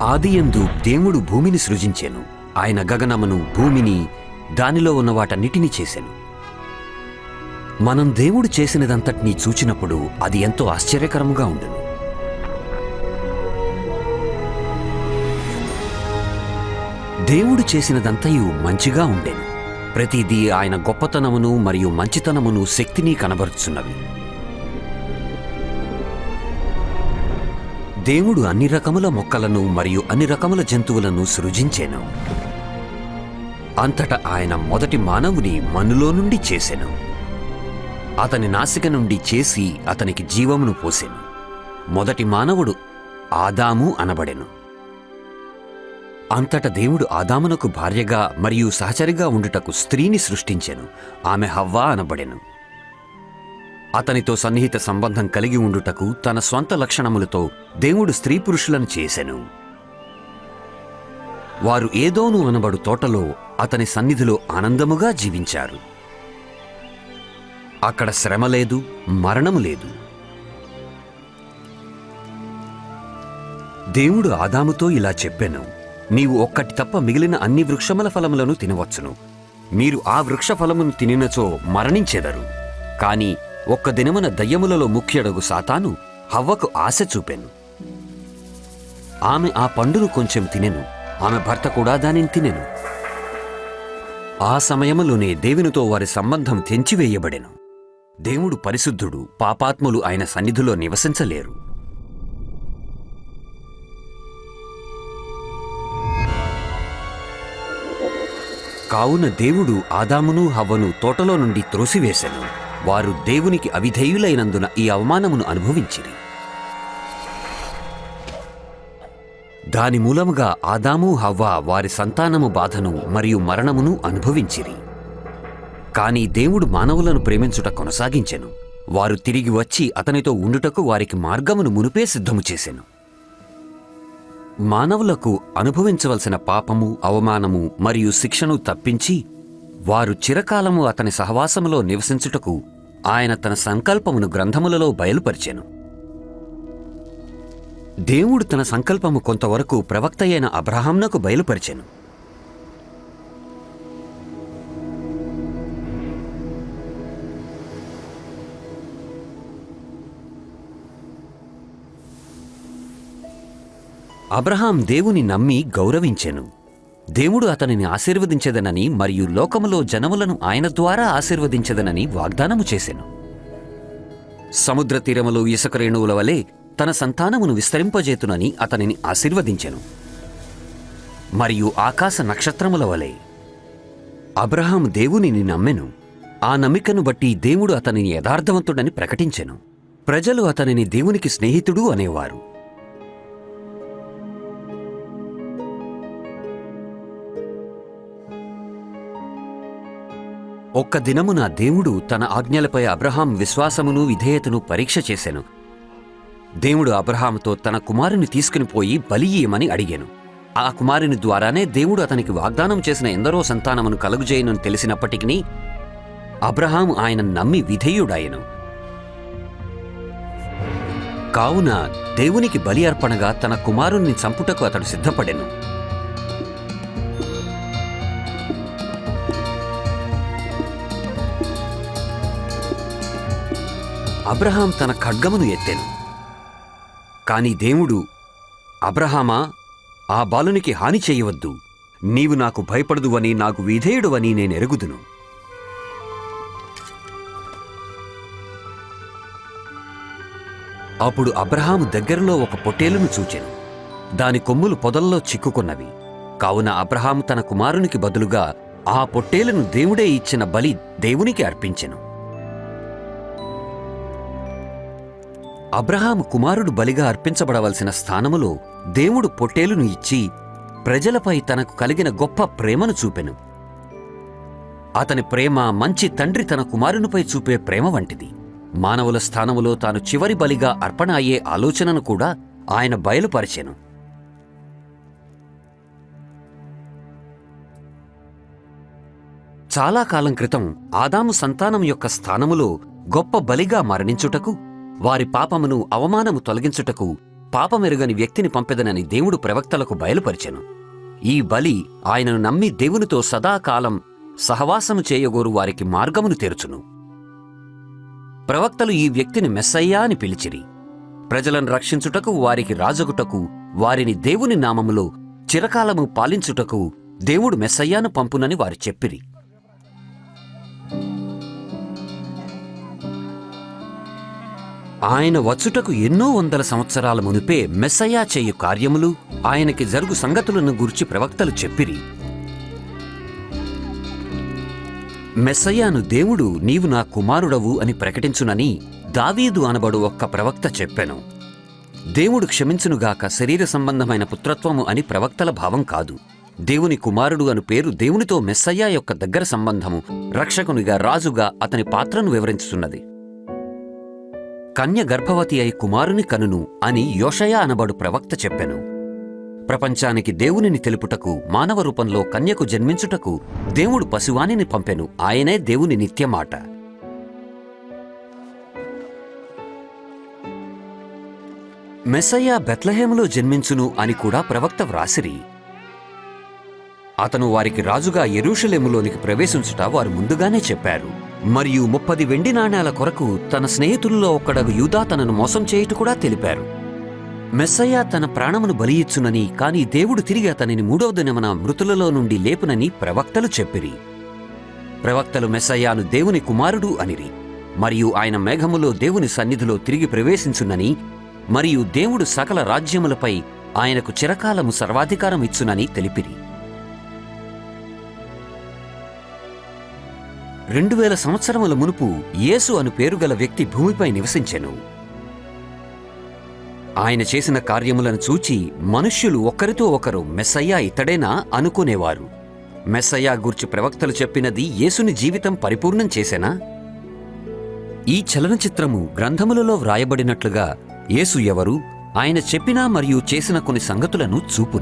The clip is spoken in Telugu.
ఆదియందు దేవుడు భూమిని సృజించెను. ఆయన గగనమును, భూమిని, దానిలో ఉన్న వాటన్నిటినీ చేసెను. మనం దేవుడు చేసినదంతటినీ చూచినప్పుడు అది ఎంతో ఆశ్చర్యకరముగా ఉండెను. దేవుడు చేసినదంతయు మంచిగా ఉండెను. ప్రతిదీ ఆయన గొప్పతనమును మరియు మంచితనమును, శక్తిని కనబరుచున్నవి. దేవుడు అన్ని రకముల మొక్కలను మరియు అన్ని రకముల జంతువులను సృజించెను. అంతటా ఆయన మొదటి మానవుని మన్నులో నుండి చేసెను. అతని నాసిక నుండి చేసి అతనికి జీవమును పోసెను. మొదటి మానవుడు ఆదాము అనబడెను. అంతట దేవుడు ఆదామునకు భార్యగా మరియు సహచరిగా ఉండుటకు స్త్రీని సృష్టించెను. ఆమె హవ్వ అనబడెను. అతనితో సన్నిహిత సంబంధం కలిగి ఉండుటకు తన స్వంత లక్షణములతో దేవుడు స్త్రీ పురుషులను చేసెను. వారు ఏదోను అనబడు తోటలో అతని సన్నిధిలో ఆనందముగా జీవించారు. అక్కడ శ్రమ లేదు, మరణము లేదు. దేవుడు ఆదాముతో ఇలా చెప్పెను, నీవు ఒక్కటి తప్ప మిగిలిన అన్ని వృక్షముల ఫలములను తినవచ్చును. మీరు ఆ వృక్ష ఫలమును తినినచో మరణించెదరు. కాని ఒక్క దినమున దయ్యములలో ముఖ్యుడగు సాతాను హవ్వకు ఆశ చూపెను. ఆమె ఆ పండును కొంచెం తినెను. ఆమె భర్త కూడా దానిని తినెను. ఆ సమయములోనే దేవునితో వారి సంబంధం తెంచివేయబడెను. దేవుడు పరిశుద్ధుడు, పాపాత్ములు ఆయన సన్నిధిలో నివసించలేరు. కావున దేవుడు ఆదామును హవ్వను తోటలో నుండి త్రోసివేశెను. వారు దేవునికి అవిధేయులైనందున ఈ అవమానమును అనుభవించిరి. దాని మూలముగా ఆదాము హవ్వ వారి సంతానము బాధను మరియు మరణమును అనుభవించిరి. కాని దేవుడు మానవులను ప్రేమించుట కొనసాగించెను. వారు తిరిగి వచ్చి అతనితో ఉండుటకు వారికి మార్గమును మునుపే సిద్ధము చేసెను. మానవులకు అనుభవించవలసిన పాపము, అవమానము మరియు శిక్షను తప్పించి వారు చిరకాలము అతని సహవాసములో నివసించుటకు ఆయన తన సంకల్పమును గ్రంథములలో బయలుపరిచెను. దేవుడు తన సంకల్పము కొంతవరకు ప్రవక్త అయిన అబ్రహామునకు బయలుపరిచెను. అబ్రహాం దేవుని నమ్మి గౌరవించెను. దేవుడు అతనిని ఆశీర్వదించెదనని మరియు లోకములో జనములను ఆయన ద్వారా ఆశీర్వదించెదనని వాగ్దానము చేసెను. సముద్ర తీరములో ఇసుక రేణువుల వలె తన సంతానమును విస్తరింపజేతునని అతనిని ఆశీర్వదించెను. మరియు ఆకాశ నక్షత్రముల వలె అబ్రహాం దేవునిని నమ్మెను. ఆ నమ్మికను బట్టి దేవుడు అతనిని యథార్థవంతుడని ప్రకటించెను. ప్రజలు అతనిని దేవునికి స్నేహితుడు అనేవారు. ఒక్క దినమున దేవుడు తన ఆజ్ఞలపై అబ్రహాం విశ్వాసమును విధేయతను పరీక్ష చేసెను. దేవుడు అబ్రహాముతో తన కుమారుని తీసుకునిపోయి బలి ఇయ్యమని అడిగాను. ఆ కుమారుని ద్వారానే దేవుడు అతనికి వాగ్దానం చేసిన ఎందరో సంతానమును కలుగుజేయనని తెలిసినప్పటికీ అబ్రహాము ఆయన నమ్మి విధేయుడాయెను. కావున దేవునికి బలి అర్పణగా తన కుమారుణ్ణి చంపుటకు అతడు సిద్ధపడెను. అబ్రహాం తన ఖడ్గమును ఎత్తెను. కాని దేవుడు, అబ్రహామా, ఆ బాలునికి హాని చేయవద్దు. నీవు నాకు భయపడదువని, నాకు విధేయుడువని నేనెరుగుదును. అప్పుడు అబ్రహాము దగ్గరలో ఒక పొట్టేలును చూచెను. దాని కొమ్ములు పొదల్లో చిక్కుకున్నవి. కావున అబ్రహాము తన కుమారునికి బదులుగా ఆ పొట్టేలును దేవుడే ఇచ్చిన బలి దేవునికి అర్పించెను. అబ్రహాము కుమారుడు బలిగా అర్పించబడవలసిన స్థానములో దేవుడు పొట్టేలును ఇచ్చి ప్రజలపై తనకు కలిగిన గొప్ప ప్రేమను చూపెను. అతని ప్రేమ మంచి తండ్రి తన కుమారునిపై చూపే ప్రేమ వంటిది. మానవుల స్థానములో తాను చివరి బలిగా అర్పణ అయ్యే ఆలోచనను కూడా ఆయన బయలుపరిచెను. చాలా కాలం క్రితం ఆదాము సంతానం యొక్క స్థానములో గొప్ప బలిగా మరణించుటకు, వారి పాపమును అవమానము తొలగించుటకు పాపమెరుగని వ్యక్తిని పంపెదనని దేవుడు ప్రవక్తలకు బయలుపరిచెను. ఈ బలి ఆయనను నమ్మి దేవునితో సదాకాలం సహవాసము చేయగోరు వారికి మార్గమును తెరుచును. ప్రవక్తలు ఈ వ్యక్తిని మెస్సయ్యా అని పిలిచిరి. ప్రజలను రక్షించుటకు, వారికి రాజగుటకు, వారిని దేవుని నామములో చిరకాలము పాలించుటకు దేవుడు మెస్సయ్యాను పంపునని వారు చెప్పిరి. ఆయన వచ్చుటకు ఎన్నో వందల సంవత్సరాల మునుపే మెస్సయ్యా చేయు కార్యములు, ఆయనకి జరుగు సంగతులను గూర్చి ప్రవక్తలు చెప్పిరి. మెస్సయ్యాను దేవుడు నీవు నా కుమారుడవు అని ప్రకటించునని దావీదు అనబడు ఒక్క ప్రవక్త చెప్పెను. దేవుడు క్షమించునుగాక శరీర సంబంధమైన పుత్రత్వము అని ప్రవక్తల భావం కాదు. దేవుని కుమారుడు అను పేరు దేవునితో మెస్సయ్యా యొక్క దగ్గర సంబంధము, రక్షకునిగా, రాజుగా అతని పాత్రను వివరించుతున్నది. కన్య గర్భవతి అయి కుమారుని కనును అని యోషయా అనబడు ప్రవక్త చెప్పెను. ప్రపంచానికి దేవునిని తెలుపుటకు, మానవ రూపంలో కన్యకు జన్మించుటకు దేవుడు పశువానిని పంపెను. ఆయనే దేవుని నిత్యమాట. మెస్సయ్యా బెత్లెహేములో జన్మించును అని కూడా ప్రవక్త వ్రాసిరి. అతను వారికి రాజుగా యెరూషలేములోనికి ప్రవేశించుట వారు ముందుగానే చెప్పారు. మరియు 30 వెండి నాణేల కొరకు తన స్నేహితుల్లో ఒక్కడగు యూదా తనను మోసం చేయుట కూడా తెలిపారు. మెస్సయ్యా తన ప్రాణమును బలియిచ్చునని, కాని దేవుడు తిరిగి అతనిని 3వ దినమున మృతులలో నుండి లేపునని ప్రవక్తలు చెప్పిరి. ప్రవక్తలు మెస్సయ్యాను దేవుని కుమారుడు అనిరి. మరియు ఆయన మేఘములో దేవుని సన్నిధిలో తిరిగి ప్రవేశించునని, మరియు దేవుడు సకల రాజ్యములపై ఆయనకు చిరకాలము సర్వాధికారం ఇచ్చునని తెలిపిరి. 2000 సంవత్సరముల మునుపు యేసు అను పేరుగల వ్యక్తి భూమిపై నివసించెను. ఆయన చేసిన కార్యములను చూచి మనుష్యులు ఒకరితో ఒకరు మెస్సయ్యా ఇతడేనా అనుకునేవారు. మెస్సయ్యా గూర్చి ప్రవక్తలు చెప్పినది యేసుని జీవితం పరిపూర్ణం చేసెనా? ఈ చలనచిత్రము గ్రంథములలో వ్రాయబడినట్లుగా యేసు ఎవరు, ఆయన చెప్పిన మరియు చేసిన కొన్ని సంగతులను చూపును.